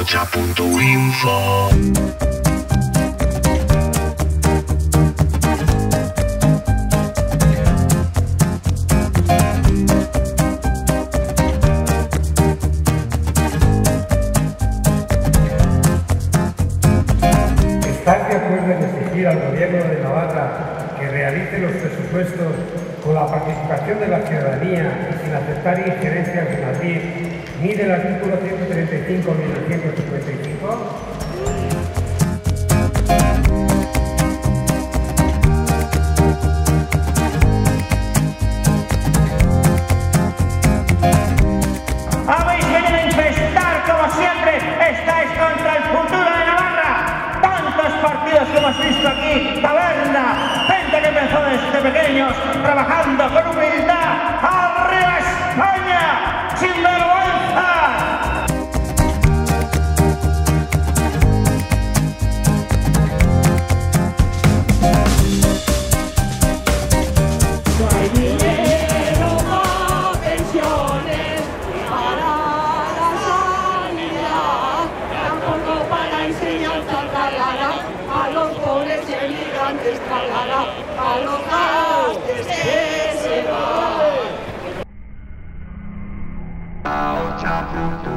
Aocha.info. ¿Están de acuerdo en exigir al Gobierno de Navarra que realice los presupuestos con la participación de la ciudadanía y sin aceptar injerencias de Madrid, ni del artículo 135 ni del 155? Habéis venido a infestar, como siempre, estáis contra el futuro de Navarra. Tantos partidos que hemos visto aquí, taberna, gente que empezó desde pequeños, trabajando con humildad. ¡Arriba España! ¡Sin vergüenza! No hay dinero para pensiones ni para la sanidad, tampoco para enseñanza trasladar a los pobres emigrantes trasladar a los gastos que se van. Aocha.info.